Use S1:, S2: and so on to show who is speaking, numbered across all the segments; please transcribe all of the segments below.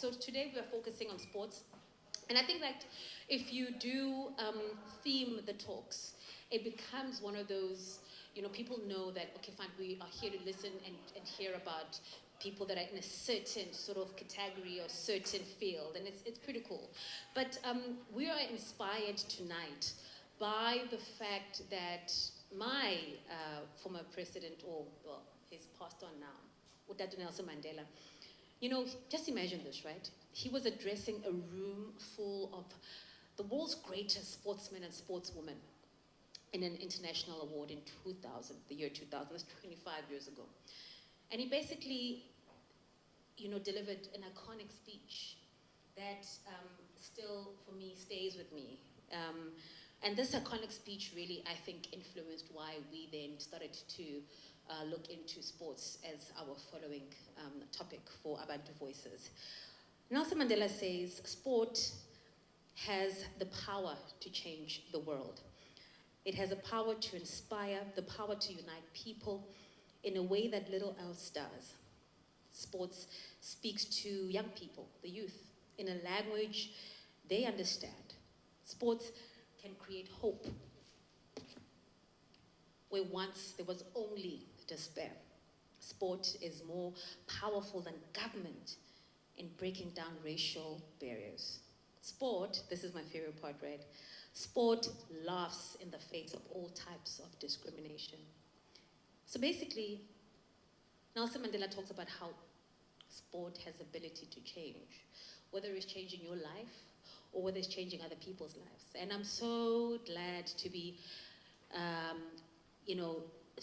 S1: So today we are focusing on sports. And I think that if you do theme the talks, it becomes one of those, people know that, okay, fine, we are here to listen and hear about people that are in a certain sort of category or certain field, and it's pretty cool. But we are inspired tonight by the fact that my former president, or, well, he's passed on now, Utatu Nelson Mandela, just imagine this, right? He was addressing a room full of the world's greatest sportsmen and sportswomen in an international award in 2000, the year 2000, that's 25 years ago. And he basically, delivered an iconic speech that still, for me, stays with me. And this iconic speech really, I think, influenced why we then started to look into sports as our following topic for ABANTU VOICES. Nelson Mandela says, sport has the power to change the world. It has the power to inspire, the power to unite people in a way that little else does. Sports speaks to young people, the youth, in a language they understand. Sports can create hope where once there was only despair. Sport is more powerful than government in breaking down racial barriers. Sport, this is my favorite part, right? Sport laughs in the face of all types of discrimination. So basically, Nelson Mandela talks about how sport has the ability to change, whether it's changing your life or whether it's changing other people's lives. And I'm so glad to be,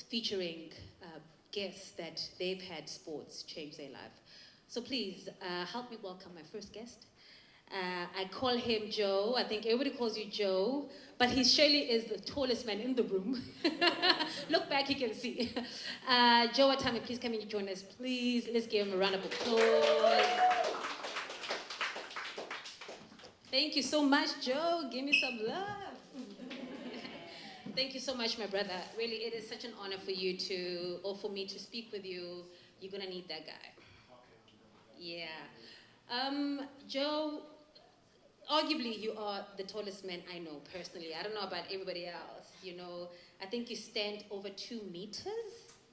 S1: featuring guests that they've had sports change their life. So please, help me welcome my first guest. I call him Joe. I think everybody calls you Joe, but he surely is the tallest man in the room. Look back, you can see. Joe Etame, please come in and join us, please. Let's give him a round of applause. Thank you so much, Joe. Give me some love. Thank you so much, my brother. Really, it is such an honor for you to, or for me to speak with you. You're gonna need that guy. Yeah. Joe, arguably you are the tallest man I know personally. I don't know about everybody else. I think you stand over 2 meters.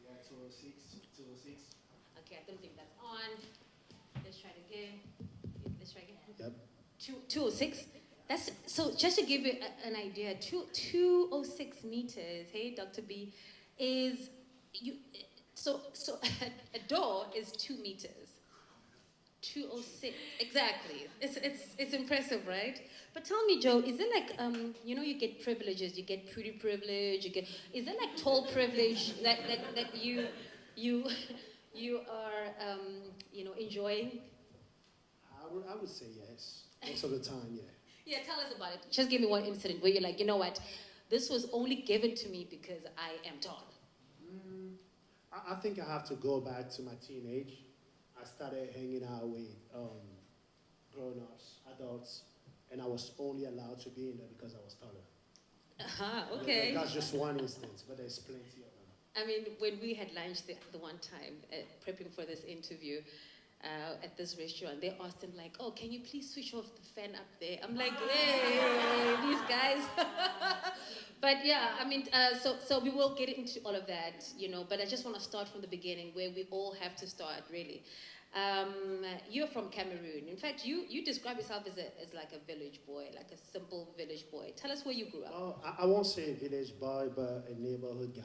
S2: Yeah, 206, 206.
S1: Okay, I don't think that's on. Let's try it again. Let's try again.
S2: Yep.
S1: 206. That's so. Just to give you an idea, 206 meters. Hey, Dr. B, is you. So a door is 2 meters. 206, exactly. It's impressive, right? But tell me, Joe, is it like you get privileges, you get pretty privilege, is it like tall privilege that you are enjoying?
S2: I would say yes. Most of the time, yeah.
S1: Yeah, tell us about it. Just give me one incident where you're like, you know what, this was only given to me because I am tall.
S2: I think I have to go back to my teenage. I started hanging out with grown-ups, adults, and I was only allowed to be in there because I was taller.
S1: Okay.
S2: Yeah, that's just one instance, but there's plenty of them.
S1: I mean, when we had lunch the one time, prepping for this interview at this restaurant, they asked him like, oh, can you please switch off the fan up there? I'm like, hey, these guys. But yeah, I mean, so we will get into all of that, but I just want to start from the beginning where we all have to start, really. You're from Cameroon. In fact, you describe yourself as like a village boy, like a simple village boy. Tell us where you grew up.
S2: Oh, I won't say village boy, but a neighborhood guy.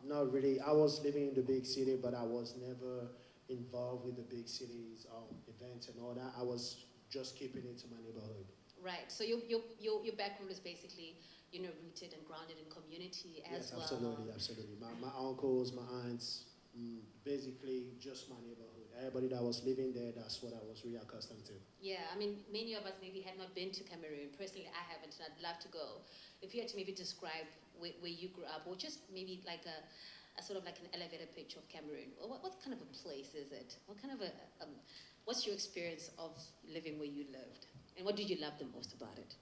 S2: Not really. I was living in the big city, but I was never involved with the big cities, events and all that. I was just keeping it to my neighborhood.
S1: Right. So your background is basically, rooted and grounded in community as well.
S2: Yes, absolutely. My uncles, my aunts, basically just my neighborhood. Everybody that was living there, that's what I was really accustomed to.
S1: Yeah, I mean, many of us maybe had not been to Cameroon. Personally, I haven't, and I'd love to go. If you had to maybe describe where you grew up, or just maybe like a sort of like an elevator pitch of Cameroon. What kind of a place is it? What kind of what's your experience of living where you lived? And what did you love the most about it?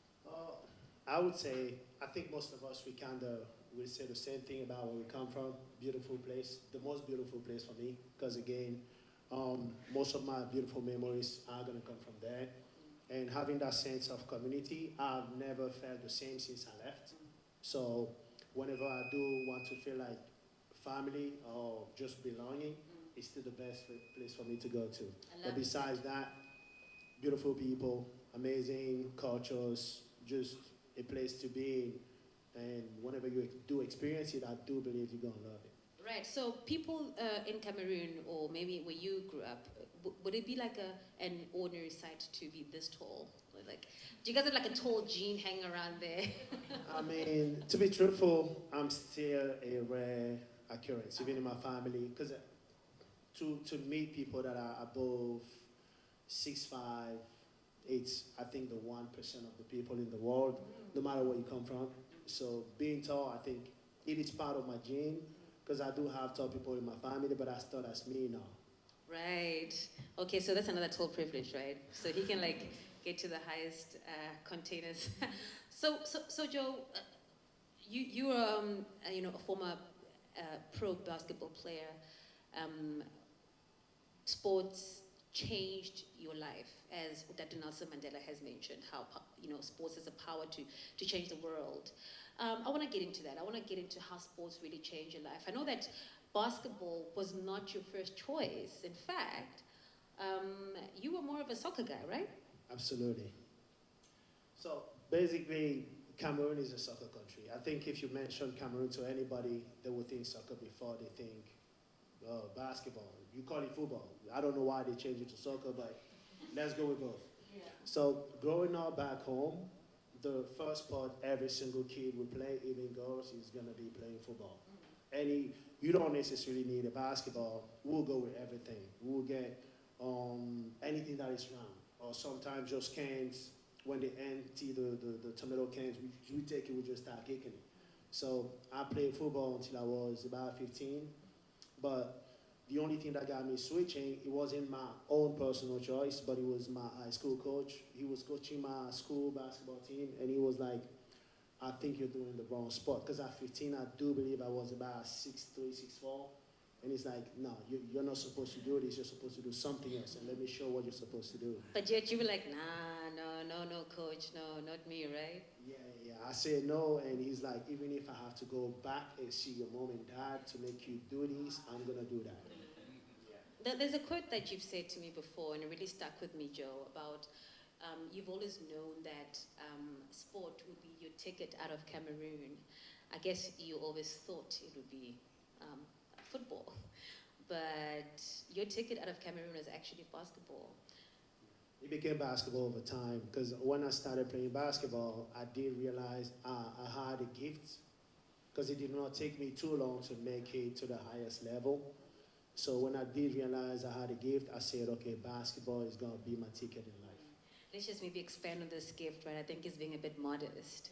S2: I would say, I think most of us, we say the same thing about where we come from. Beautiful place, the most beautiful place for me, because again, Most of my beautiful memories are going to come from there. And having that sense of community, I've never felt the same since I left. So whenever I do want to feel like family or just belonging, it's still the best place for me to go to. But besides that, beautiful people, amazing cultures, just a place to be in. And whenever you do experience it, I do believe you're going to love it.
S1: Right. So people in Cameroon, or maybe where you grew up, would it be like an ordinary sight to be this tall? Or like, do you guys have like a tall gene hanging around there?
S2: I mean, to be truthful, I'm still a rare occurrence, even in my family, because to meet people that are above 6'5", it's, I think, the 1% of the people in the world, no matter where you come from. So being tall, I think it is part of my gene, because I do have tall people in my family, but I thought that's me now.
S1: Right. Okay, so that's another tall privilege, right? So he can like get to the highest containers. So Joe, you are you know, a former pro basketball player. Sports changed your life, as Dr. Nelson Mandela has mentioned, how, you know, sports has a power to change the world. I want to get into that. I want to get into how sports really change your life. I know that basketball was not your first choice. In fact, you were more of a soccer guy, right?
S2: Absolutely. So basically, Cameroon is a soccer country. I think if you mention Cameroon to anybody, they will think soccer before they think basketball. You call it football. I don't know why they changed it to soccer, but let's go with both. Yeah. So growing up back home, the first sport every single kid will play, even girls, is going to be playing football. You don't necessarily need a basketball. We'll go with everything. We'll get anything that is round, or sometimes just cans. When they empty the tomato cans, we take it, we just start kicking it. So I played football until I was about 15, but the only thing that got me switching, it wasn't my own personal choice, but it was my high school coach. He was coaching my school basketball team, and he was like, I think you're doing the wrong sport. Because at 15, I do believe I was about 6'3", 6'4". And he's like, no, you're not supposed to do this. You're supposed to do something else, and let me show what you're supposed to do.
S1: But yet you were like, no, coach, no, not me, right?
S2: Yeah. I said no, and he's like, even if I have to go back and see your mom and dad to make you do this, I'm going to do that.
S1: There's a quote that you've said to me before, and it really stuck with me, Joe, about you've always known that sport would be your ticket out of Cameroon. I guess you always thought it would be football, but your ticket out of Cameroon is actually basketball.
S2: It became basketball over time, because when I started playing basketball, I did realize I had a gift, because it did not take me too long to make it to the highest level. So when I did realize I had a gift, I said, okay, basketball is going to be my ticket in life.
S1: Let's just maybe expand on this gift, right? I think it's being a bit modest.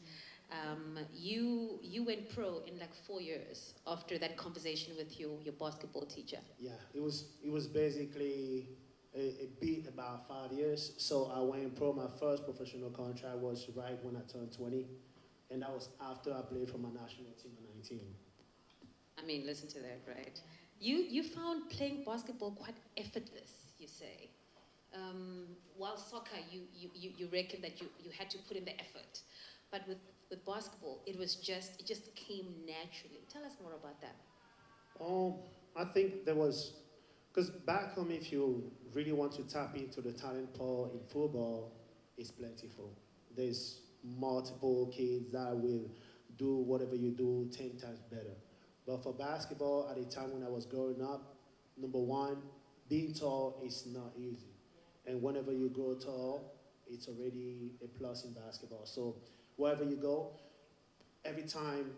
S1: You went pro in like 4 years after that conversation with your basketball teacher.
S2: Yeah, it was basically a bit about 5 years. So I went pro. My first professional contract was right when I turned 20. And that was after I played for my national team at 19.
S1: I mean, listen to that, right? You found playing basketball quite effortless, you say. While soccer, you reckon that you had to put in the effort. But with basketball, it just came naturally. Tell us more about that.
S2: I think there was, because back home, if you really want to tap into the talent pool in football, it's plentiful. There's multiple kids that will do whatever you do 10 times better. But for basketball, at the time when I was growing up, number one, being tall is not easy. And whenever you grow tall, it's already a plus in basketball. So wherever you go, every time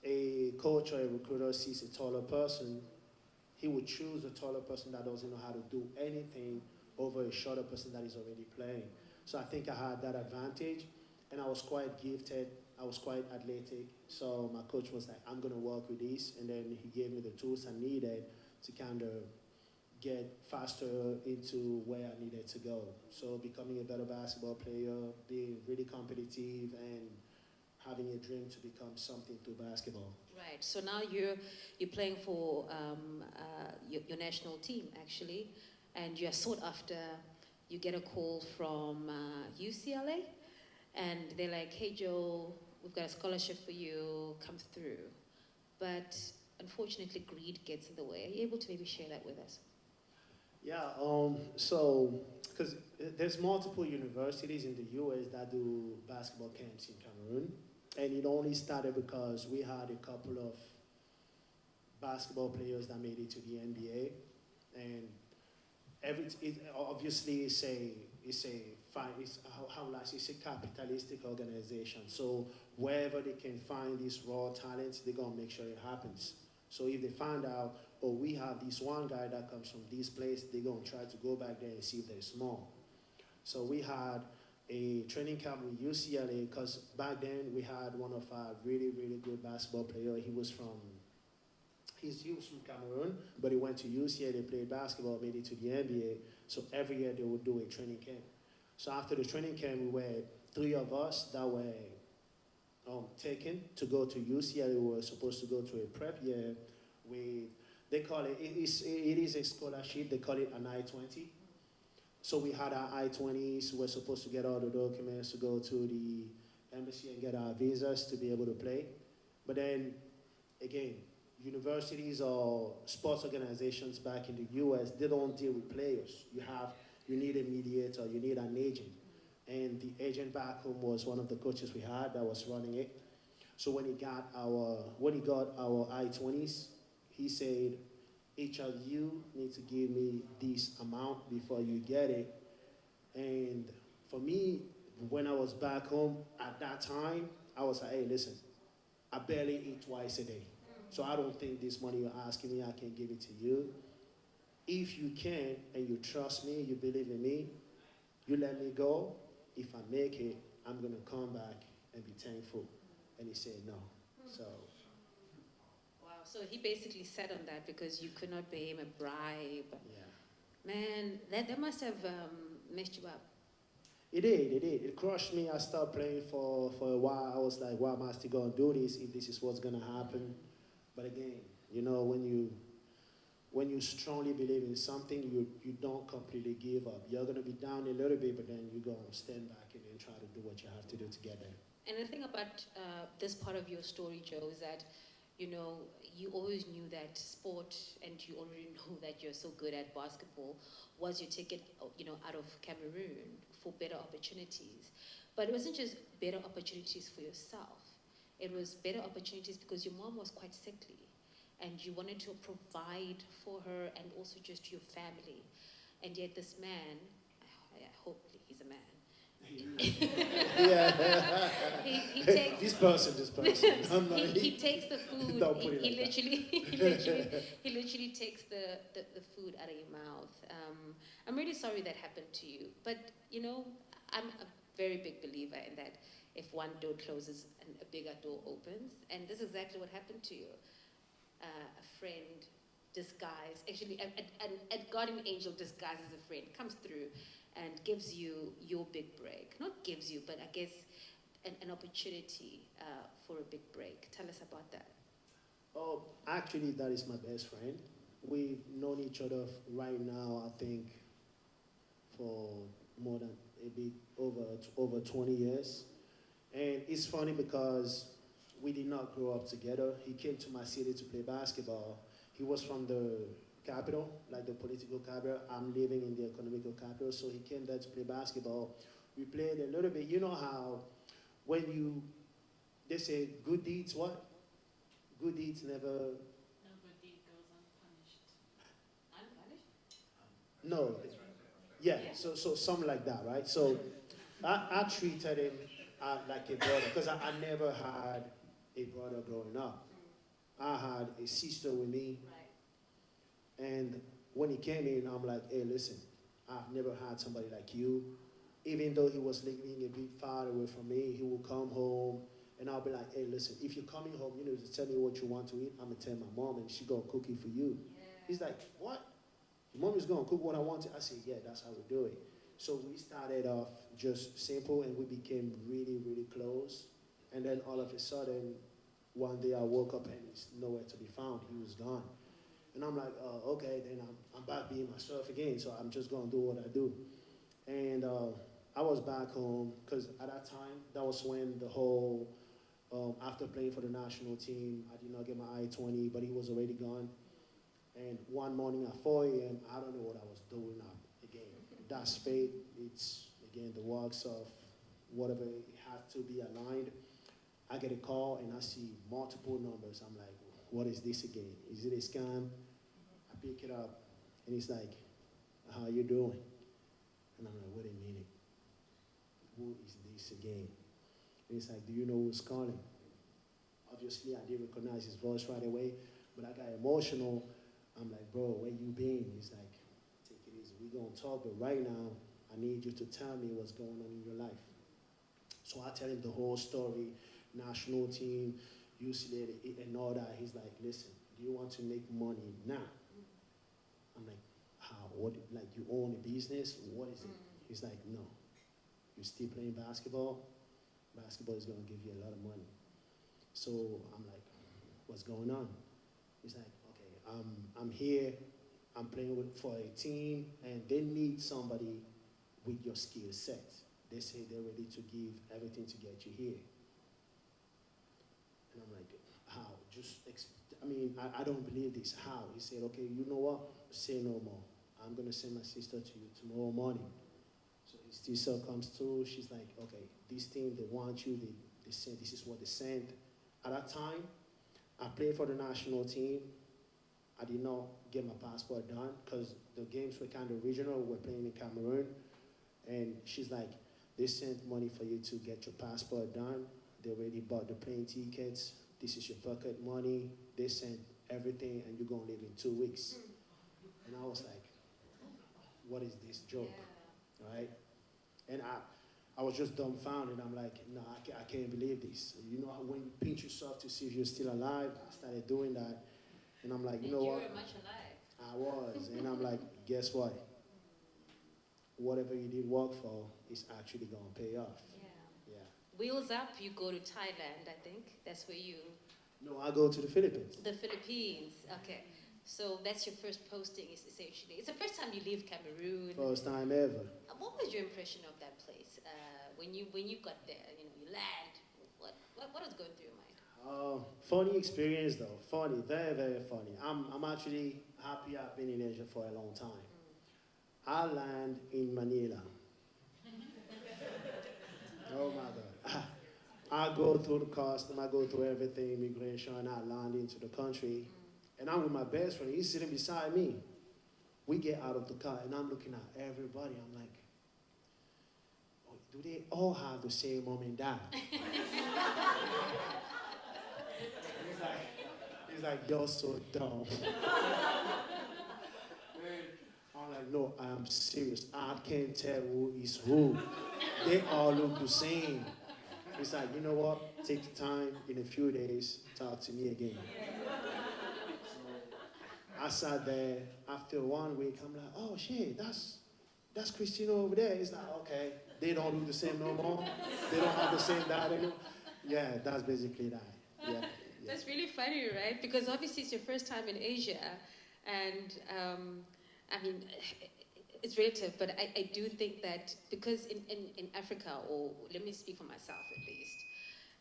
S2: a coach or a recruiter sees a taller person, he would choose a taller person that doesn't know how to do anything over a shorter person that is already playing. So I think I had that advantage, and I was quite gifted. I was quite athletic, so my coach was like, I'm going to work with this, and then he gave me the tools I needed to kind of get faster into where I needed to go. So becoming a better basketball player, being really competitive, and having a dream to become something through basketball.
S1: Right, so now you're playing for your national team, actually, and you're sought after. You get a call from UCLA, and they're like, hey Joe, we've got a scholarship for you, come through. But unfortunately, greed gets in the way. Are you able to maybe share that with us?
S2: Yeah, so, because there's multiple universities in the US that do basketball camps in Cameroon, and it only started because we had a couple of basketball players that made it to the NBA, and obviously it's a capitalistic organization. So wherever they can find these raw talents, they're gonna make sure it happens. So if they find out, oh, we have this one guy that comes from this place, they're gonna try to go back there and see if there's more. So we had a training camp with UCLA, because back then we had one of our really, really good basketball players. He was from Cameroon, but he went to UCLA, played basketball, made it to the NBA. So every year they would do a training camp. So after the training camp, we were 3 of us that were taken to go to UCLA. We were supposed to go to a prep year with, they call it is a scholarship, they call it an I-20. So we had our I-20s, we were supposed to get all the documents to go to the embassy and get our visas to be able to play. But then, again, universities or sports organizations back in the US, they don't deal with players. You need a mediator, you need an agent. And the agent back home was one of the coaches we had that was running it. So when he got our I-20s, he said, each of you need to give me this amount before you get it. And for me, when I was back home at that time, I was like, hey, listen, I barely eat twice a day. So I don't think this money you're asking me, I can give it to you. If you can, and you trust me, you believe in me, you let me go. If I make it, I'm gonna come back and be thankful. And he said no. So.
S1: Wow, so he basically sat on that because you could not pay him a bribe.
S2: Yeah.
S1: Man, that must have messed you up.
S2: It did. It crushed me. I stopped playing for a while. I was like, why am I still gonna do this if this is what's gonna happen? But again, you know, when you strongly believe in something, you don't completely give up. You're gonna be down a little bit, but then you're gonna stand back and then try to do what you have to do to get there.
S1: And the thing about this part of your story, Joe, is that, you know, you always knew that sport, and you already know that you're so good at basketball, was your ticket, you know, out of Cameroon for better opportunities. But it wasn't just better opportunities for yourself. It was better opportunities because your mom was quite sickly, and you wanted to provide for her and also just your family. And yet this man, hopefully he's a man.
S2: Yeah.
S1: he takes
S2: this person.
S1: he takes the food.
S2: Don't put it
S1: He
S2: like
S1: literally takes the food out of your mouth. I'm really sorry that happened to you, but you know, I'm a very big believer in that. If one door closes and a bigger door opens, and this is exactly what happened to you. A friend disguised, actually a guardian angel disguised as a friend comes through and gives you your big break. Not gives you, but I guess an opportunity for a big break. Tell us about that.
S2: Oh, actually, that is my best friend. We've known each other right now, I think, for more than a bit over 20 years. And it's funny because we did not grow up together. He came to my city to play basketball. He was from the capital, like the political capital. I'm living in the economical capital, so he came there to play basketball. We played a little bit. You know how when they say good deeds, what? Good deeds never...
S3: No good deed goes unpunished.
S1: Unpunished?
S2: No. Yeah, so something like that, right? So I treated him like a brother, because I never had a brother growing up. I had a sister with me.
S1: Right.
S2: And when he came in, I'm like, hey, listen, I've never had somebody like you. Even though he was living a bit far away from me, he would come home, and I'll be like, hey, listen, if you're coming home, you know, just tell me what you want to eat. I'm going to tell my mom, and she's going to cook it for you.
S1: Yeah.
S2: He's like, what? Your mom is going to cook what I want to? I said, yeah, that's how we do it. So we started off just simple, and we became really, really close. And then all of a sudden, one day I woke up and he's nowhere to be found. He was gone. And I'm like, okay, then I'm back being myself again. So I'm just gonna do what I do. And I was back home because at that time, that was when the whole, after playing for the national team, I did not get my I-20, but he was already gone. And one morning at 4 a.m., I don't know what I was doing up again. That's fate. It's, again, the works of whatever it had to be aligned. I get a call and I see multiple numbers. I'm like, what is this again? Is it a scam? I pick it up and it's like, how you doing? And I'm like, wait a minute. Who is this again? And it's like, do you know who's calling? Obviously, I didn't recognize his voice right away, but I got emotional. I'm like, bro, where you been? He's like, take it easy. We're going to talk, but right now, I need you to tell me what's going on in your life. So I tell him the whole story, national team, UCLA, and all that. He's like, listen, do you want to make money now? I'm like, how? What? Like, you own a business? What is it? He's like, no. You're still playing basketball? Basketball is going to give you a lot of money. So I'm like, what's going on? He's like, okay, I'm here. I'm playing for a team, and they need somebody with your skill set. They say they're ready to give everything to get you here. And I'm like, how? I don't believe this. How? He said, okay, you know what? Say no more. I'm going to send my sister to you tomorrow morning. So his sister comes through. She's like, okay, this team, they want you. They said this is what they sent. At that time, I played for the national team. I did not get my passport done because the games were kind of regional. We're playing in Cameroon. And she's like, they sent money for you to get your passport done. They already bought the plane tickets. This is your pocket money. They sent everything, and you're going to leave in 2 weeks. And I was like, what is this joke, right? And I was just dumbfounded. I'm like, no, I can't believe this. You know, when you pinch yourself to see if you're still alive, I started doing that. And I'm like, you know what?
S1: You were much alive.
S2: I was. And I'm like, guess what? Whatever you did work for is actually going to pay off.
S1: Yeah.
S2: Yeah.
S1: Wheels up, you go to Thailand, I think. That's where you...
S2: No, I go to the Philippines.
S1: The Philippines, okay. So that's your first posting, essentially. It's the first time you leave Cameroon.
S2: First time ever.
S1: What was your impression of that place? When you got there, you land, what was going through your mind?
S2: Funny experience though. Funny, very, very funny. I'm actually happy I've been in Asia for a long time. I land in Manila. Oh my God. I go through the custom, I go through everything, immigration, and I land into the country. And I'm with my best friend, he's sitting beside me. We get out of the car and I'm looking at everybody. I'm like, oh, do they all have the same mom and dad? He's like, you're so dumb. I'm like, no, I am serious. I can't tell who is who. They all look the same. He's like, you know what? Take the time in a few days, talk to me again. So I sat there. After 1 week, I'm like, oh shit, that's Christina over there. It's like, okay, they don't do the same no more. They don't have the same dad anymore. Yeah, that's basically that. Yeah.
S1: That's really funny, right? Because obviously it's your first time in Asia, and I mean, it's relative, but I do think that because in Africa, or let me speak for myself at least,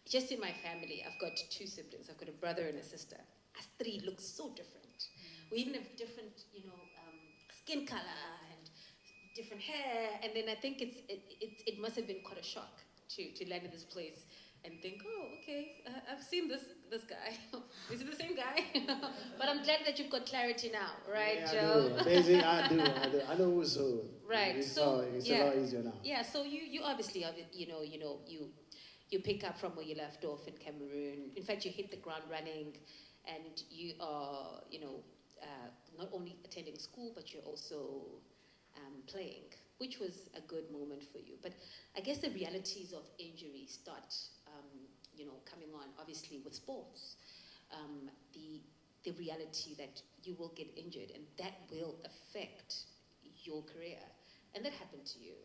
S1: just in my family, I've got 2 siblings. I've got a brother and a sister. Us 3 look so different. We even have different, skin color and different hair. And then I think it must have been quite a shock to land in this place and think, oh, okay, I've seen this guy. Is it the same guy? But I'm glad that you've got clarity now, right,
S2: Yeah,
S1: Joe?
S2: I do. Basically, I do. I know who's who.
S1: Right.
S2: It's a lot easier now.
S1: Yeah. So you obviously you pick up from where you left off in Cameroon. In fact, you hit the ground running, and you are not only attending school, but you're also playing, which was a good moment for you. But I guess the realities of injury start coming on, obviously, with sports. The reality that you will get injured and that will affect your career. And that happened to you.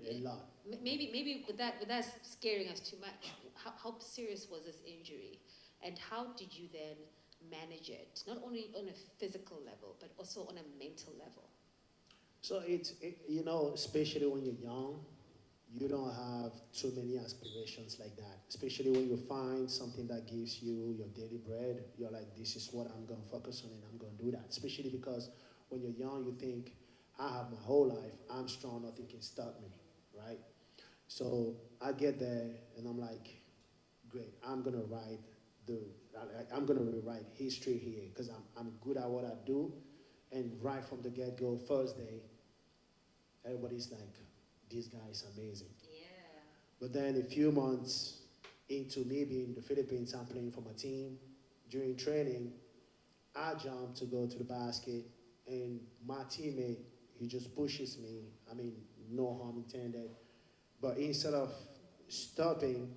S2: A lot.
S1: Maybe without scaring us too much, how serious was this injury? And how did you then manage it, not only on a physical level, but also on a mental level?
S2: So you know, especially when you're young, you don't have too many aspirations like that. Especially when you find something that gives you your daily bread, you're like, this is what I'm going to focus on and I'm going to do that. Especially because when you're young, you think, I have my whole life, I'm strong, nothing can stop me, right? So I get there and I'm like, great, I'm going to I'm going to rewrite history here because I'm good at what I do. And right from the get-go, first day, everybody's like, this guy is amazing.
S1: Yeah.
S2: But then a few months into me being in the Philippines, I'm playing for my team. During training, I jump to go to the basket, and my teammate, he just pushes me. I mean, no harm intended. But instead of stopping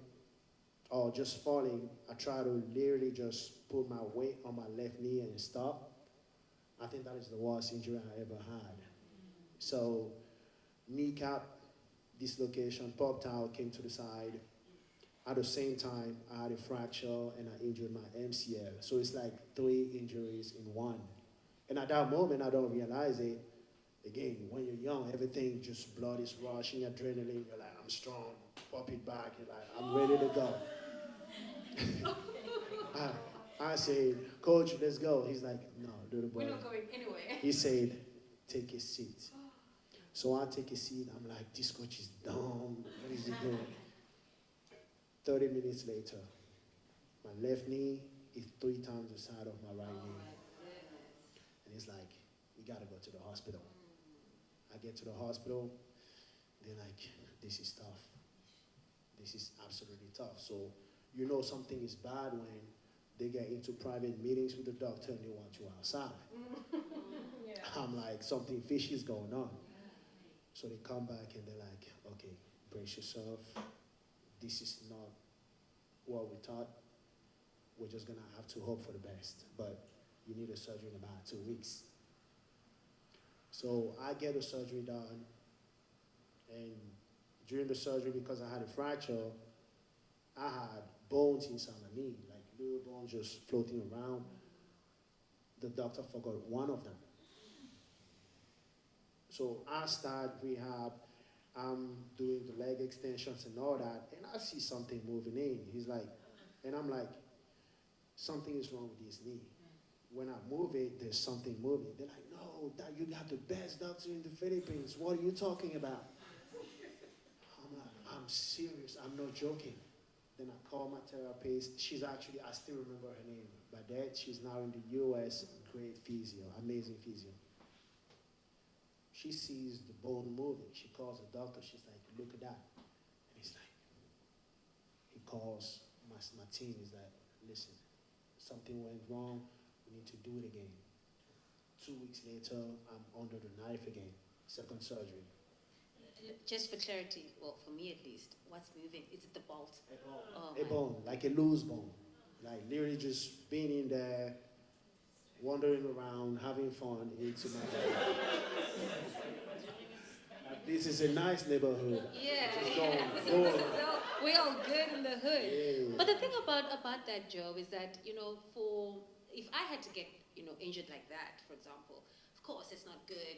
S2: or just falling, I try to literally just put my weight on my left knee and stop. I think that is the worst injury I ever had. So kneecap dislocation, popped out, came to the side. At the same time, I had a fracture and I injured my MCL. So it's like 3 injuries in one. And at that moment, I don't realize it. Again, when you're young, everything just blood is rushing, adrenaline. You're like, I'm strong. Pop it back. You're like, I'm ready to go. I said, Coach, let's go. He's like, no, little boy.
S1: We're not going anywhere.
S2: He said, take a seat. So I take a seat. I'm like, this coach is dumb. What is he doing? 30 minutes later, my left knee is 3 times the size of my right knee. And he's like, we got to go to the hospital. I get to the hospital. They're like, this is tough. This is absolutely tough. So you know something is bad when they get into private meetings with the doctor and they want you outside.
S1: Yeah.
S2: I'm like, something fishy is going on. So they come back and they're like, okay, brace yourself. This is not what we thought. We're just going to have to hope for the best. But you need a surgery in about 2 weeks. So I get the surgery done. And during the surgery, because I had a fracture, I had bones inside my knee, like little bones just floating around. The doctor forgot one of them. So I start rehab. I'm doing the leg extensions and all that, and I see something moving in. He's like, and I'm like, something is wrong with his knee. When I move it, there's something moving. They're like, no, you got the best doctor in the Philippines. What are you talking about? I'm like, I'm serious. I'm not joking. Then I call my therapist. She's actually, I still remember her name. By that, she's now in the US. Great physio, amazing physio. She sees the bone moving. She calls the doctor. She's like, look at that. And he's like, he calls my team. He's like, listen, something went wrong. We need to do it again. 2 weeks later, I'm under the knife again. Second surgery.
S1: Just for clarity, well, for me at least, what's moving? Is it the bolt?
S2: A bone, like a loose bone. Like literally just being in there, wandering around, having fun into my life. This is a nice neighborhood.
S1: Yeah.
S2: Just going
S1: So
S2: forward.
S1: we're all good in the hood.
S2: Yeah.
S1: But the thing about that, Joe, is that, if I had to get, injured like that, for example, of course it's not good, I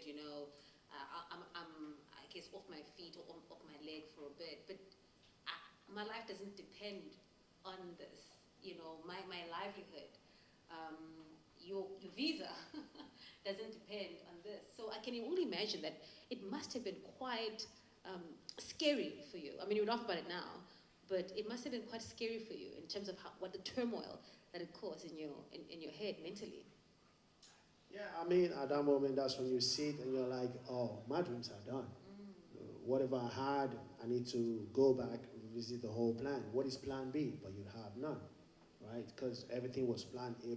S1: guess off my feet or off my leg for a bit, but my life doesn't depend on this, my livelihood. Your visa doesn't depend on this. So I can only imagine that it must have been quite scary for you. I mean, you laugh about it now, but it must have been quite scary for you in terms of what the turmoil that it caused in your head mentally.
S2: Yeah, I mean, at that moment, that's when you sit and you're like, oh, my dreams are done. Whatever I had, I need to go back, revisit the whole plan. What is plan B? But you have none, right? Because everything was plan A,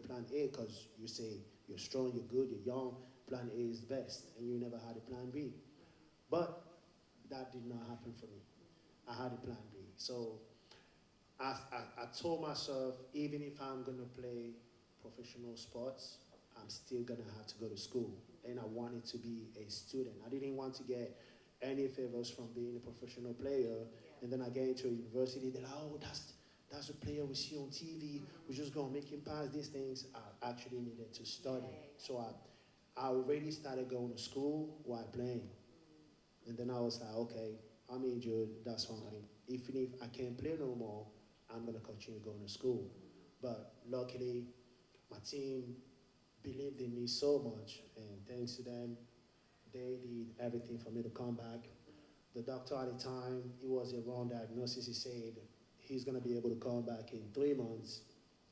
S2: because you say you're strong, you're good, you're young, plan A is best, and you never had a plan B. But that did not happen for me. I had a plan B. So I told myself, even if I'm going to play professional sports, I'm still going to have to go to school. And I wanted to be a student. I didn't want to get any favors from being a professional player. And then I get into a university, they're like, oh, that's a player we see on TV. We're just gonna make him pass these things. I actually needed to study. So I already started going to school while playing. And then I was like, okay, I'm injured, that's fine. Even if I can't play no more, I'm gonna continue going to school. But luckily, my team believed in me so much, and thanks to them, they did everything for me to come back. The doctor at the time, it was a wrong diagnosis. He said he's gonna be able to come back in 3 months.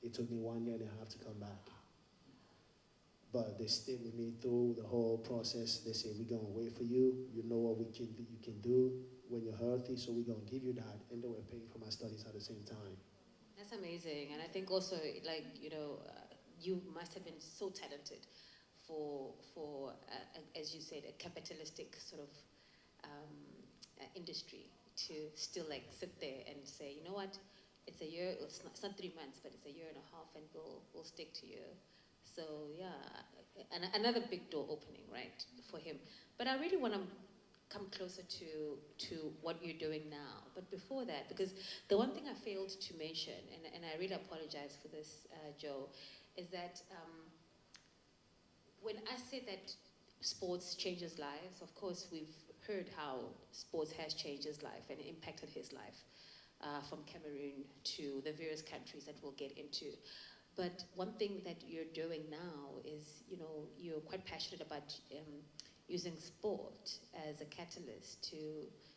S2: It took me 1 year and a half to come back. But they stayed with me through the whole process. They said, we're gonna wait for you. You know what you can do when you're healthy, so we're gonna give you that. And they were paying for my studies at the same time.
S1: That's amazing. And I think also, like, you must have been so talented for as you said, a capitalistic sort of industry to still like sit there and say, you know what, it's a year, it's not 3 months, but it's a year and a half, and we'll stick to you. So yeah, another big door opening, right, for him. But I really want to come closer to what you're doing now. But before that, because the one thing I failed to mention, and I really apologize for this, Joe, is that when I say that sports changes lives, of course we've heard how sports has changed his life and impacted his life, from Cameroon to the various countries that we'll get into. But one thing that you're doing now is, you're quite passionate about using sport as a catalyst to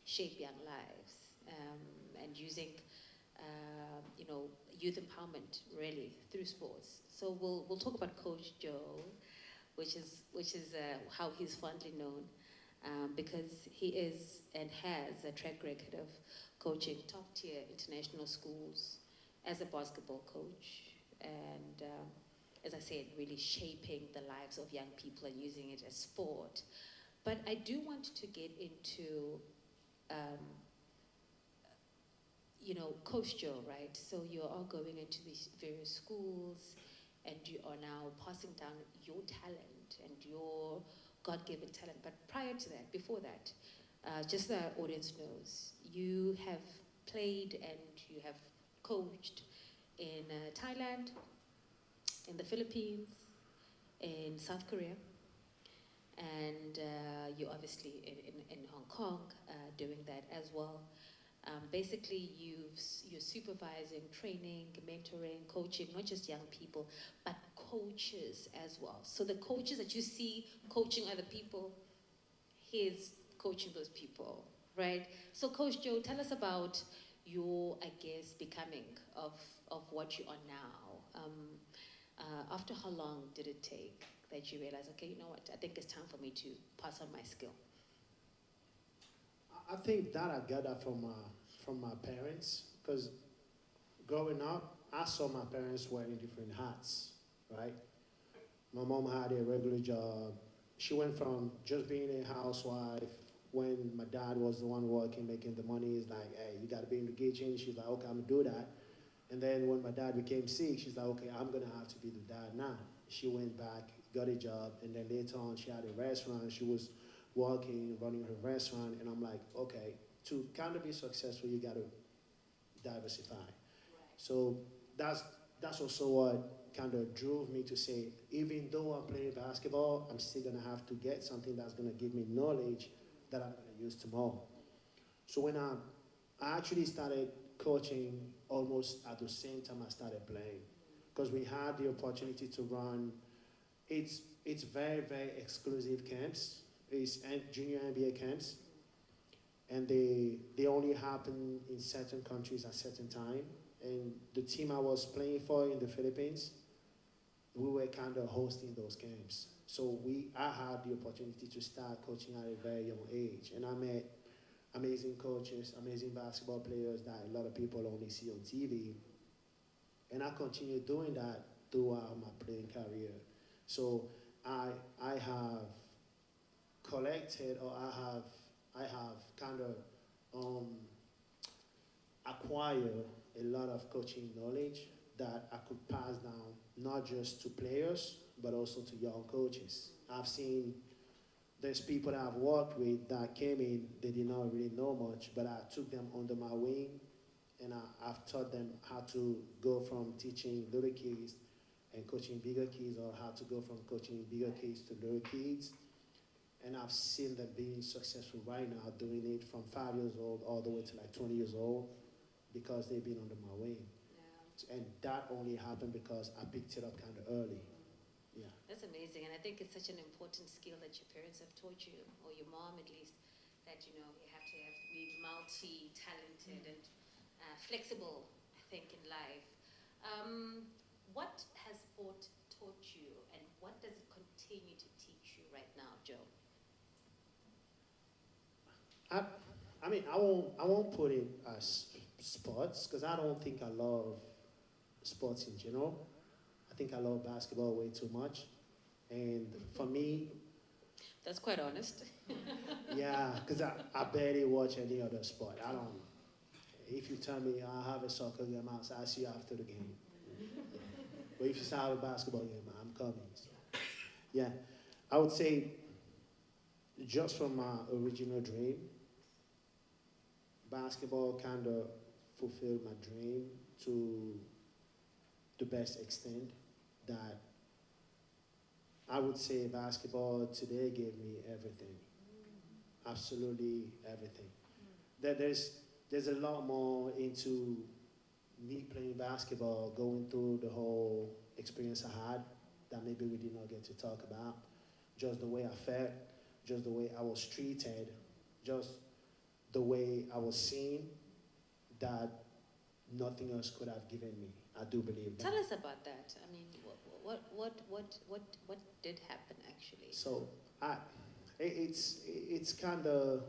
S1: shape young lives, and using, youth empowerment really through sports. So we'll talk about Coach Joe, which is how he's fondly known, because he is and has a track record of coaching top-tier international schools as a basketball coach, and as I said, really shaping the lives of young people and using it as sport. But I do want to get into, Coach Joe, right? So you are going into these various schools, and you are now passing down your talent and your God-given talent. But prior to that, before that, just so our audience knows, you have played and you have coached in Thailand, in the Philippines, in South Korea, and you're obviously in Hong Kong doing that as well. Basically, you're supervising, training, mentoring, coaching, not just young people, but coaches as well. So the coaches that you see coaching other people, he's coaching those people, right? So Coach Joe, tell us about your, I guess, becoming of what you are now. After how long did it take that you realized, okay, you know what, I think it's time for me to pass on my skill?
S2: I think that I got that from my parents, because growing up, I saw my parents wearing different hats, right? My mom had a regular job. She went from just being a housewife when my dad was the one working, making the money. He's like, hey, you gotta be in the kitchen. She's like, okay, I'm gonna do that. And then when my dad became sick, she's like, okay, I'm gonna have to be the dad now. She went back, got a job, and then later on she had a restaurant. She was working, running her restaurant, and I'm like, okay, to kind of be successful, you gotta diversify. Right. So that's also what kind of drove me to say, even though I'm playing basketball, I'm still gonna have to get something that's gonna give me knowledge that I'm gonna use tomorrow. So when I actually started coaching almost at the same time I started playing, because we had the opportunity to run, it's very, very exclusive camps. It's junior NBA camps, and they only happen in certain countries at certain time. And the team I was playing for in the Philippines, we were kind of hosting those camps. So I had the opportunity to start coaching at a very young age, and I met amazing coaches, amazing basketball players that a lot of people only see on TV. And I continued doing that throughout my playing career. So I have collected, or I have kind of acquired a lot of coaching knowledge that I could pass down, not just to players, but also to young coaches. I've seen there's people that I've worked with that came in, they did not really know much, but I took them under my wing and I've taught them how to go from teaching little kids and coaching bigger kids, or how to go from coaching bigger kids to little kids. And I've seen them being successful right now, doing it from 5 years old all the way to like 20 years old, because they've been under my wing.
S1: Yeah.
S2: And that only happened because I picked it up kind of early. Yeah.
S1: That's amazing, and I think it's such an important skill that your parents have taught you, or your mom at least, that you have to be multi-talented and flexible, I think, in life. What has sport taught you, and what does it continue to teach you right now, Joe?
S2: I mean, I won't put it as sports, because I don't think I love sports in general. I think I love basketball way too much. And for me,
S1: That's quite honest.
S2: yeah, because I barely watch any other sport. I don't. If you tell me I have a soccer game, I'll see you after the game. Yeah. But if you say I have a basketball game, I'm coming. So. Yeah, I would say, just from my original dream, basketball kind of fulfilled my dream to the best extent that I would say basketball today gave me everything. Absolutely everything. There's a lot more into me playing basketball, going through the whole experience I had that maybe we did not get to talk about. Just the way I felt, just the way I was treated, just the way I was seen, that nothing else could have given me. I do believe that.
S1: Tell us about that. I mean, what did happen actually?
S2: So it's kind of,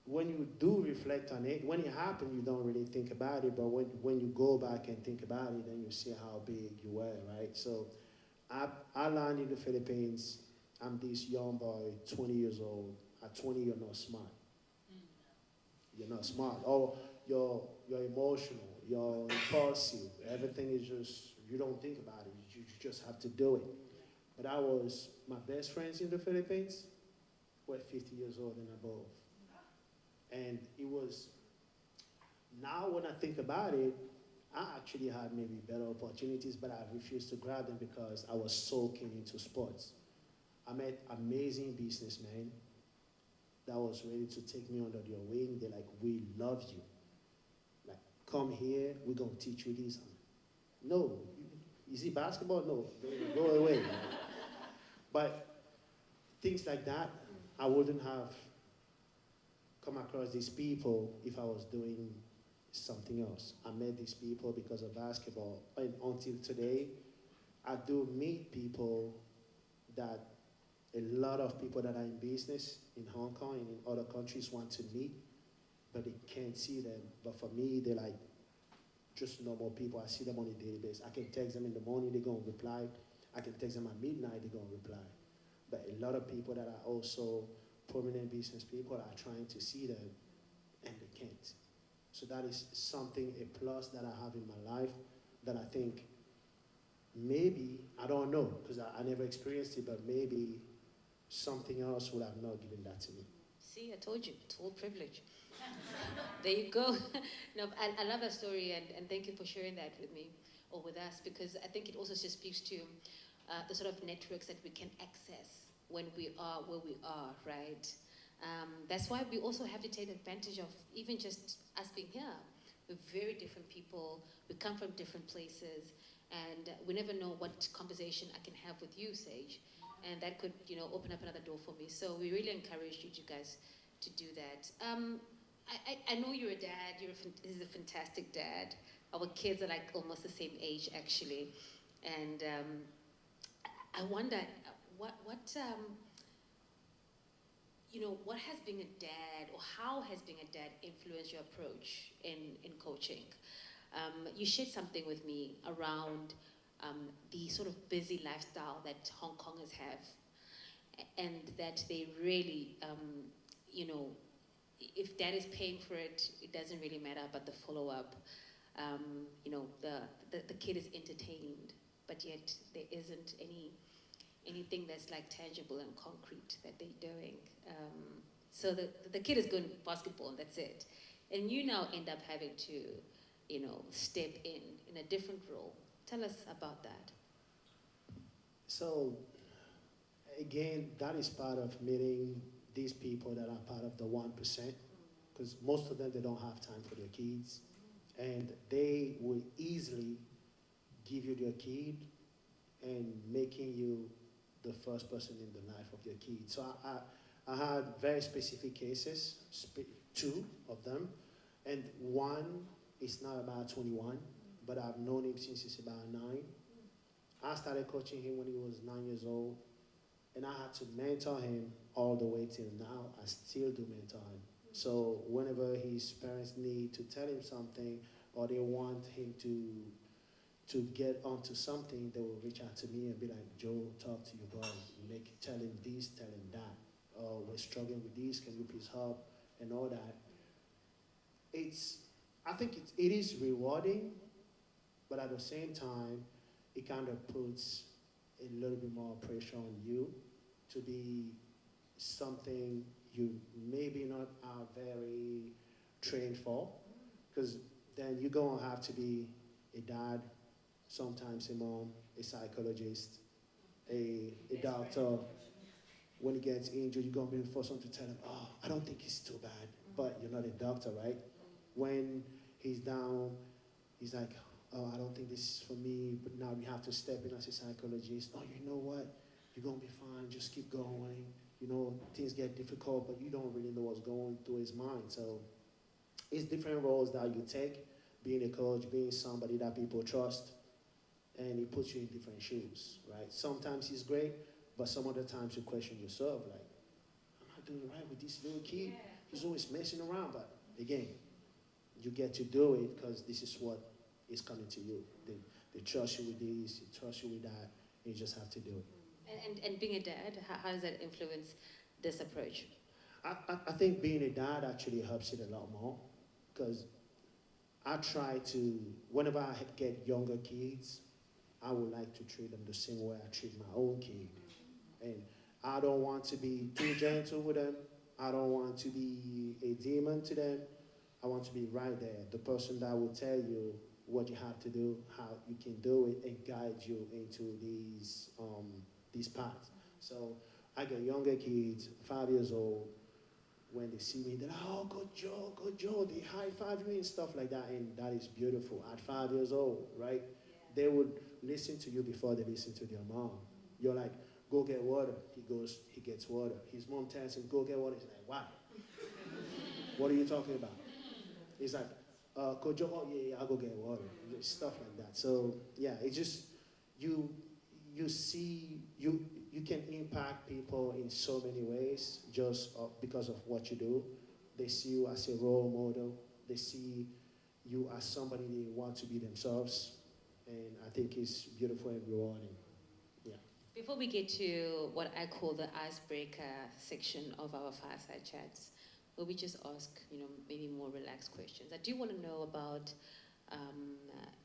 S2: when you do reflect on it, when it happened, you don't really think about it, but when you go back and think about it, then you see how big you were, right? So I landed in the Philippines. I'm this young boy, 20 years old. At 20, you're not smart. You're not smart. Or you're emotional. You're impulsive. Everything is just, you don't think about it. You just have to do it. But my best friends in the Philippines were 50 years old and above. And it was, now when I think about it, I actually had maybe better opportunities, but I refused to grab them because I was so keen into sports. I met amazing businessmen that was ready to take me under their wing. They're like, we love you. Like, come here, we're going to teach you this. No, you see basketball? No, go away. But things like that, I wouldn't have come across these people if I was doing something else. I met these people because of basketball. And until today, I do meet people that a lot of people that are in business in Hong Kong and in other countries want to meet, but they can't see them. But for me, they're like just normal people. I see them on a daily basis. I can text them in the morning, they're going to reply. I can text them at midnight, they're going to reply. But a lot of people that are also prominent business people are trying to see them, and they can't. So that is something, a plus that I have in my life, that I think maybe, I don't know, because I never experienced it, but maybe something else would have not given that to me.
S1: See, I told you, it's all privilege. There you go. No, I love that story, and thank you for sharing that with me, or with us, because I think it also just speaks to the sort of networks that we can access when we are where we are, right? That's why we also have to take advantage of even just us being here. We're very different people. We come from different places, and we never know what conversation I can have with you, Sage, and that could, open up another door for me. So we really encourage you guys to do that. I know you're a dad. He's a fantastic dad. Our kids are like almost the same age, actually, and I wonder what has being a dad, or how has being a dad influenced your approach in coaching? You shared something with me around the sort of busy lifestyle that Hong Kongers have, and that they really, if dad is paying for it, it doesn't really matter about the follow-up. The kid is entertained, but yet there isn't anything that's like tangible and concrete that they're doing. So the kid is going basketball, and that's it. And you now end up having to step in a different role. Tell us about that.
S2: So, again, that is part of meeting these people that are part of the 1%, because most of them, they don't have time for their kids, and they will easily give you their kid and making you the first person in the life of your kid. So I had very specific cases, two of them, and one is now about 21, but I've known him since he's about 9. I started coaching him when he was 9 years old, and I had to mentor him all the way till now. I still do mentor him. So whenever his parents need to tell him something, or they want him to get onto something, they will reach out to me and be like, Joe, talk to your boy. Tell him this, tell him that. Oh, we're struggling with this, can you please help? And all that. I think it is rewarding, but at the same time, it kind of puts a little bit more pressure on you to be something you maybe not are very trained for, because then you're going to have to be a dad, sometimes a mom, a psychologist, a doctor. When he gets injured, you're going to be the first one to tell him, oh, I don't think it's too bad. But you're not a doctor, right? When he's down, he's like, oh, I don't think this is for me. But now we have to step in as a psychologist. Oh, you know what? You're going to be fine. Just keep going. Things get difficult, but you don't really know what's going through his mind. So it's different roles that you take, being a coach, being somebody that people trust, and it puts you in different shoes, right? Sometimes he's great, but some other times you question yourself, like, am I doing right with this little kid?
S1: Yeah.
S2: He's always messing around, but again, you get to do it because this is what is coming to you. They trust you with this, they trust you with that, and you just have to do it.
S1: And being a dad, how does that influence this approach?
S2: I think being a dad actually helps it a lot more, because I try to, whenever I get younger kids, I would like to treat them the same way I treat my own kid. And I don't want to be too gentle with them. I don't want to be a demon to them. I want to be right there, the person that will tell you what you have to do, how you can do it, and guide you into these paths. So I get younger kids, 5 years old, when they see me, they're like, oh, good Joe, they high-five you and stuff like that, and that is beautiful. At 5 years old, right? Yeah. They would listen to you before they listen to their mom. You're like, go get water. He goes, he gets water. His mom tells him, go get water. He's like, why? What are you talking about? He's like, Coach Joe, oh, yeah, I'll go get water. Stuff like that. So, yeah, it's just, you see, you can impact people in so many ways just because of what you do. They see you as a role model. They see you as somebody they want to be themselves. And I think it's beautiful and rewarding. Yeah.
S1: Before we get to what I call the icebreaker section of our fireside chats, where we just ask, maybe more relaxed questions, I do want to know about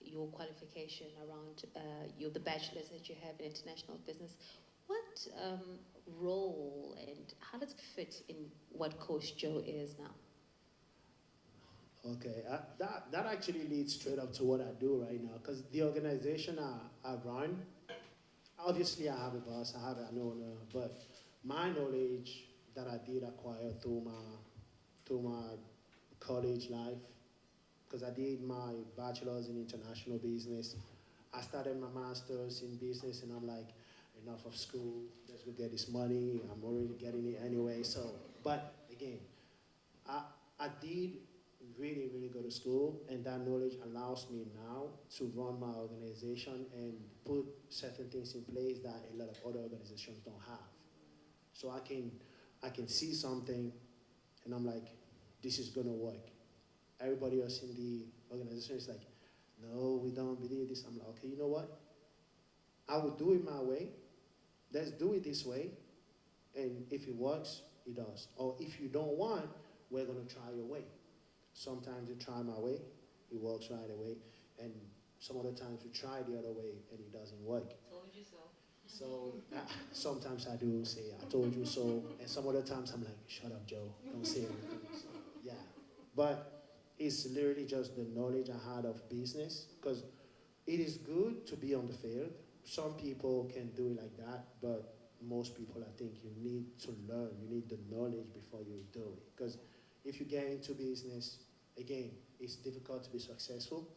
S1: your qualification around the bachelor's that you have in international business. What role and how does it fit in what Coach Joe is now?
S2: Okay, that actually leads straight up to what I do right now, because the organization I run, obviously I have a boss, I have an owner, but my knowledge that I did acquire through my college life, because I did my bachelor's in international business. I started my master's in business, and I'm like, enough of school, let's go get this money. I'm already getting it anyway. So, but again, I did really, really go to school, and that knowledge allows me now to run my organization and put certain things in place that a lot of other organizations don't have. So I can see something, and I'm like, this is gonna work. Everybody else in the organization is like, no, we don't believe this. I'm like, okay, you know what? I will do it my way. Let's do it this way. And if it works, it does. Or if you don't want, we're gonna try your way. Sometimes you try my way, it works right away. And some other times you try the other way and it doesn't work.
S1: Told you so.
S2: So sometimes I do say, I told you so. And some other times I'm like, shut up, Joe. Don't say anything. So, yeah. But it's literally just the knowledge I had of business. Because it is good to be on the field. Some people can do it like that, but most people, I think, you need to learn. You need the knowledge before you do it. Because if you get into business, again, it's difficult to be successful,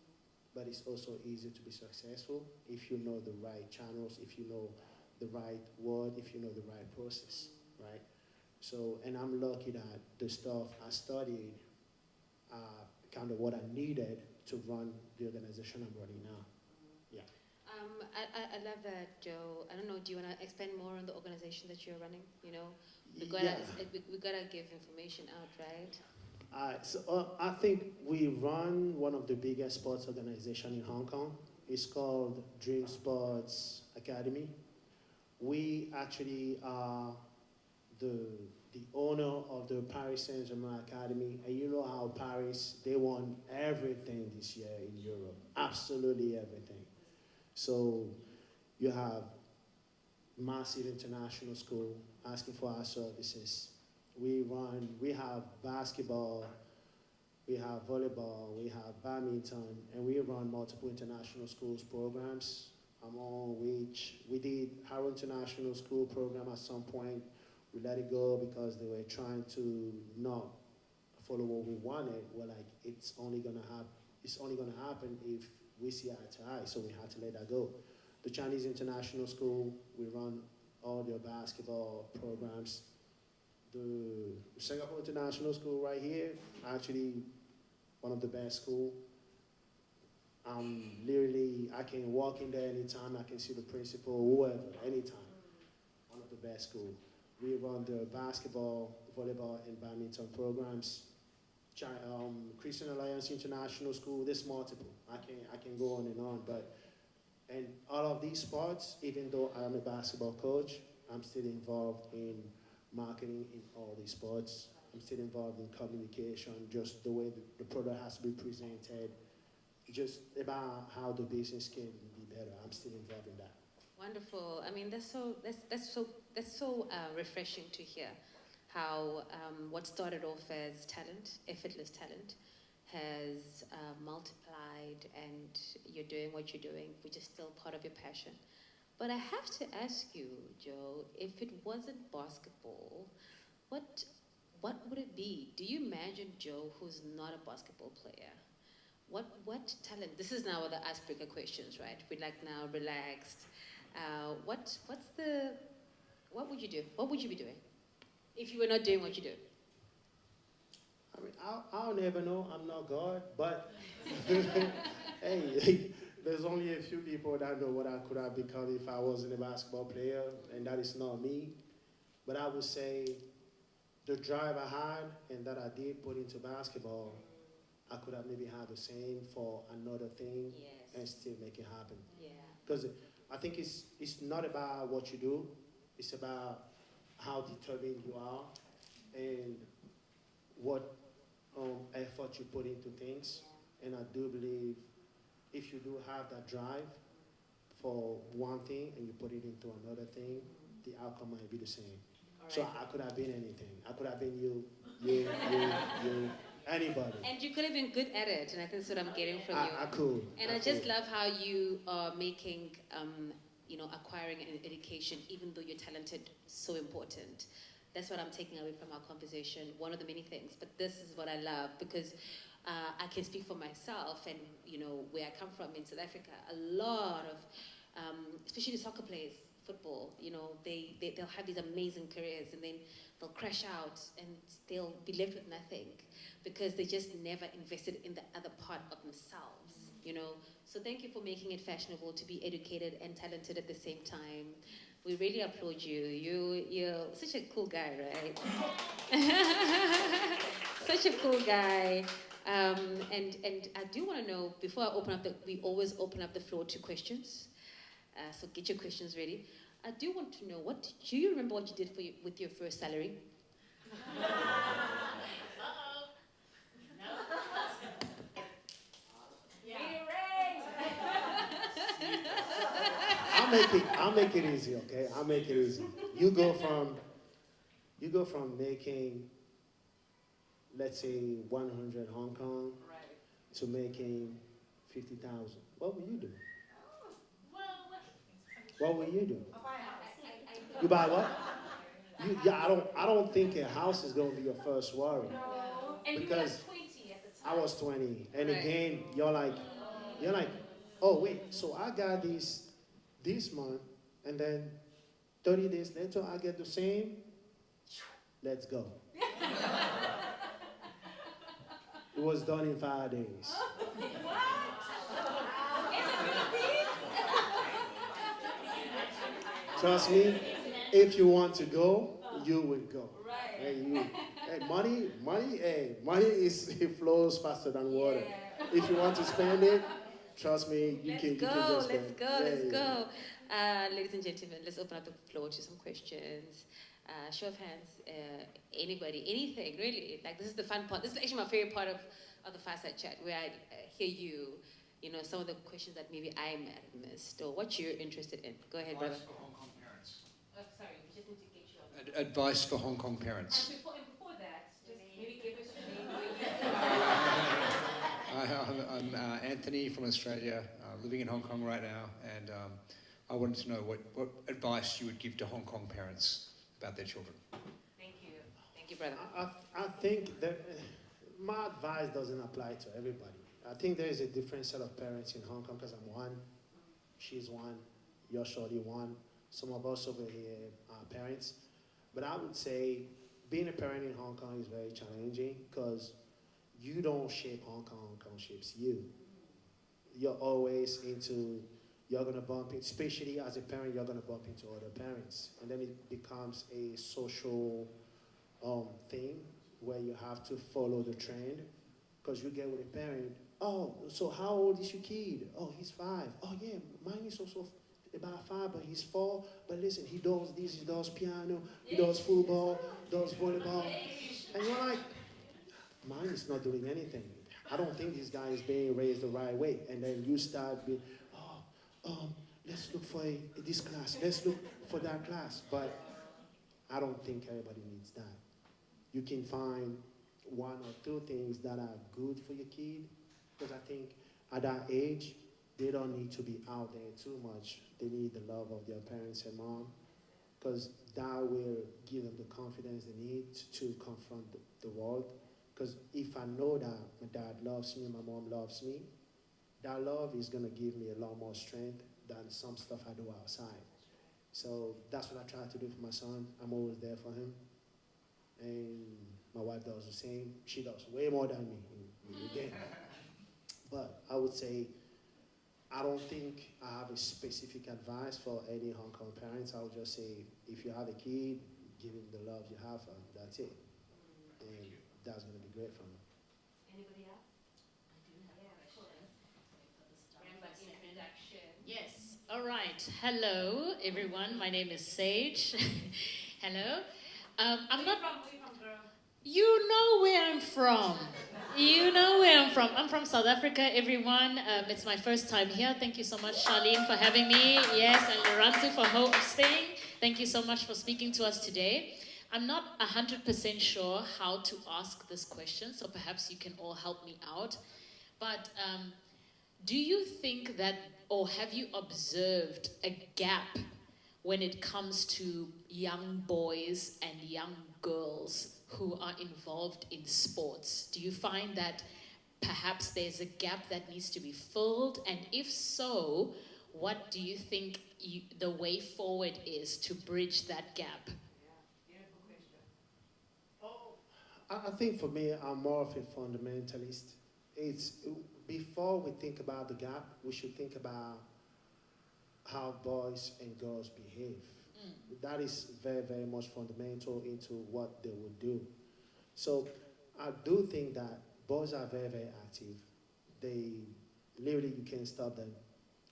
S2: but it's also easy to be successful if you know the right channels, if you know the right word, if you know the right process, right? So, and I'm lucky that the stuff I studied, kind of what I needed to run the organization I'm running now. Yeah.
S1: I love that, Joe. I don't know, do you want to expand more on the organization that you're running? You know, we gotta give information out, right?
S2: I think we run one of the biggest sports organizations in Hong Kong. It's called Dream Sports Academy. We actually are the owner of the Paris Saint-Germain Academy, and you know how Paris, they won everything this year in Europe, absolutely everything. So you have massive international school asking for our services. We have basketball, we have volleyball, we have badminton, and we run multiple international schools programs, among which we did our international school program at some point. We let it go because they were trying to not follow what we wanted. We're like, it's only gonna happen if we see eye to eye, so we had to let that go. The Chinese International School, we run all their basketball programs. The Singapore International School right here, actually one of the best schools. Literally, I can walk in there anytime, I can see the principal, whoever, anytime. One of the best schools. We run the basketball, volleyball, and badminton programs. Christian Alliance International School, there's multiple. I can go on, and all of these sports, even though I'm a basketball coach, I'm still involved in marketing in all these sports. I'm still involved in communication, just the way the product has to be presented, just about how the business can be better. I'm still involved in that.
S1: Wonderful. I mean, that's so refreshing to hear how what started off as talent, effortless talent, has multiplied, and you're doing what you're doing, which is still part of your passion. But I have to ask you, Joe, if it wasn't basketball, what would it be? Do you imagine Joe, who's not a basketball player? What talent? This is now the icebreaker questions, right? We're like now relaxed. What would you do? What would you be doing if you were not doing what you do?
S2: I mean, I'll never know. I'm not God, but hey, there's only a few people that know what I could have become if I wasn't a basketball player, and that is not me. But I would say the drive I had and that I did put into basketball, I could have maybe had the same for another thing.
S1: Yes.
S2: And still make it happen.
S1: Yeah.
S2: Because I think it's not about what you do, it's about how determined you are and what effort you put into things.
S1: Yeah.
S2: And I do believe if you do have that drive for one thing and you put it into another thing, the outcome might be the same.
S1: All right.
S2: So I could have been anything. I could have been you, anybody.
S1: And you could have been good at it, and I think that's what I'm getting from you.
S2: I could.
S1: And I just love how you are making, acquiring an education, even though you're talented, so important. That's what I'm taking away from our conversation, one of the many things. But this is what I love, because I can speak for myself, and where I come from in South Africa, a lot of, especially soccer players, football, they'll have these amazing careers, and then they'll crash out, and they'll be left with nothing, because they just never invested in the other part of themselves, So thank you for making it fashionable to be educated and talented at the same time. We really applaud you. You're such a cool guy, right? Such a cool guy. And I do want to know, before I open up we always open up the floor to questions. So get your questions ready. I do want to know, do you remember what you did with your first salary?
S2: I'll make it easy, okay? I'll make it easy. You go from making let's say 100 Hong Kong to making 50,000. What will you do? What will you do? You buy what? Yeah, I don't think a house is going to be your first worry.
S1: And you were
S2: Because
S1: like 20 at the time.
S2: I was 20, and
S1: Right.
S2: again, you're like, oh wait, so I got this month, and then 30 days later I get the same. Let's go. It was done in 5 days. Trust me, if you want to go, you will go. Money it flows faster than water. If you want to spend it, trust me, you can just spend it.
S1: Let's go. Ladies and gentlemen, let's open up the floor to some questions. Show of hands, anybody, anything, really. Like, this is the fun part. This is actually my favorite part of the Fireside Chat, where I hear you know, some of the questions that maybe I missed, or what you're interested in. Go ahead, brother.
S4: Advice for Hong Kong parents.
S1: Sorry, we just need to get you up.
S4: Advice for Hong Kong parents.
S1: And before that, just maybe give us your name.
S4: I'm Anthony from Australia, living in Hong Kong right now, and I wanted to know what advice you would give to Hong Kong parents about their children.
S1: Thank you. Thank you, brother.
S2: I think that my advice doesn't apply to everybody. I think there is a different set of parents in Hong Kong, because I'm one, she's one, you're surely one. Some of us over here are parents. But I would say being a parent in Hong Kong is very challenging, because you don't shape Hong Kong, Hong Kong shapes you. You're always you're going to bump into, especially as a parent, you're going to bump into other parents. And then it becomes a social thing where you have to follow the trend, because you get with a parent, oh, so how old is your kid? Oh, he's 5. Oh, yeah, mine is also about 5, but he's 4. But listen, he does this, he does piano, he does football, does volleyball. And you're like, mine is not doing anything. I don't think this guy is being raised the right way. And then you start being, let's look for this class, let's look for that class. But I don't think everybody needs that. You can find 1 or 2 things that are good for your kid, because I think at that age, they don't need to be out there too much. They need the love of their parents and mom, because that will give them the confidence they need to confront the world. Because if I know that my dad loves me, my mom loves me, that love is going to give me a lot more strength than some stuff I do outside. So that's what I try to do for my son. I'm always there for him. And my wife does the same. She does way more than me again. But I would say, I don't think I have a specific advice for any Hong Kong parents. I would just say, if you have a kid, give him the love you have for him. That's it. And that's going to be great for him.
S1: Anybody else? Introduction.
S3: Yes. All right. Hello, everyone. My name is Sage. Hello. I'm not.
S1: Where you from, girl?
S3: You know where I'm from. You know where I'm from. I'm from South Africa, everyone. It's my first time here. Thank you so much, Charlene, for having me. Yes, and Lirandzu for hosting. Thank you so much for speaking to us today. I'm not 100% sure how to ask this question, so perhaps you can all help me out. But do you think that, or have you observed a gap when it comes to young boys and young girls who are involved in sports? Do you find that perhaps there's a gap that needs to be filled? And if so, what do you think the way forward is to bridge that gap?
S2: I think for me, I'm more of a fundamentalist. It's before we think about the gap, we should think about how boys and girls behave. That is very, very much fundamental into what they would do. So I do think that boys are very, very active. They literally, you can't stop them.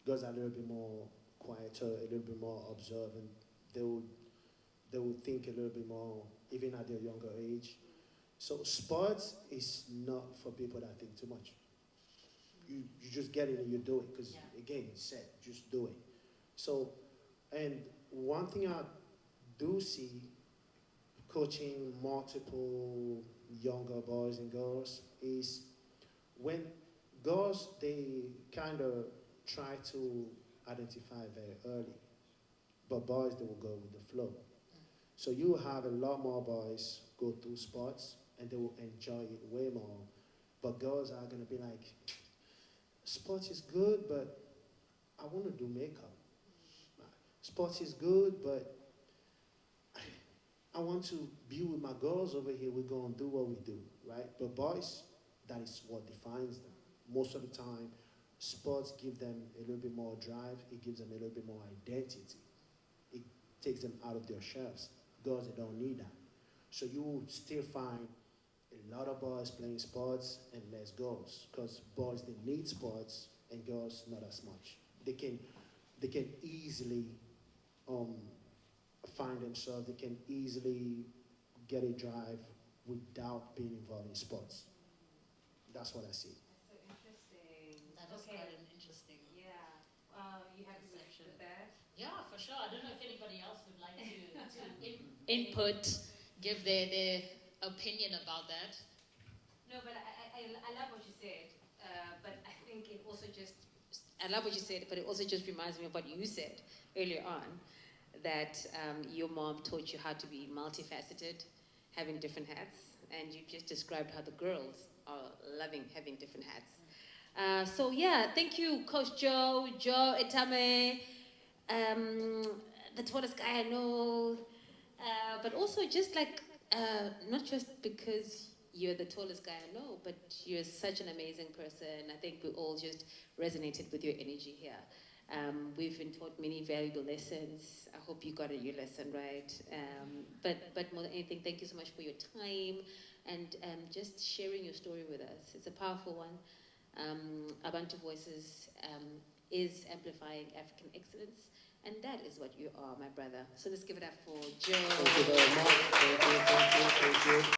S2: Girls are a little bit more quieter, a little bit more observant. They would think a little bit more, even at their younger age. So sports is not for people that think too much. You just get it and you do it, because again, it's said, just do it. So, and one thing I do see, coaching multiple younger boys and girls is when girls, they kind of try to identify very early, but boys, they will go with the flow. So you have a lot more boys go through sports and they will enjoy it way more. But girls are gonna be like, sports is good, but I want to do makeup. Sports is good, but I want to be with my girls over here. We're gonna do what we do, right? But boys, that is what defines them. Most of the time, sports give them a little bit more drive. It gives them a little bit more identity. It takes them out of their shells. Girls, they don't need that. So you will still find a lot of boys playing sports and less girls, because boys, they need sports and girls not as much. They can easily find themselves. They can easily get a drive without being involved in sports. That's what I see.
S5: That's so interesting.
S3: That is
S5: Okay.
S3: quite an interesting
S5: Yeah. You happy
S3: perception.
S5: with that?
S3: Yeah, for sure. I don't know if anybody else would like to input, give their opinion about that.
S5: No, but I love what you said. But I think it also just
S1: I love what you said, but it also just reminds me of what you said earlier on, that your mom taught you how to be multifaceted, having different hats, and you just described how the girls are loving having different hats. So yeah, thank you, Coach Joe Etame, the tallest guy I know, but also just like, not just because you're the tallest guy I know, but you're such an amazing person. I think we all just resonated with your energy here. We've been taught many valuable lessons. I hope you got your lesson right. But more than anything, thank you so much for your time and just sharing your story with us. It's a powerful one. ABANTU VOICES is amplifying African excellence, and that is what you are, my brother. So let's give it up for Joe.
S2: Thank you very much. Thank you.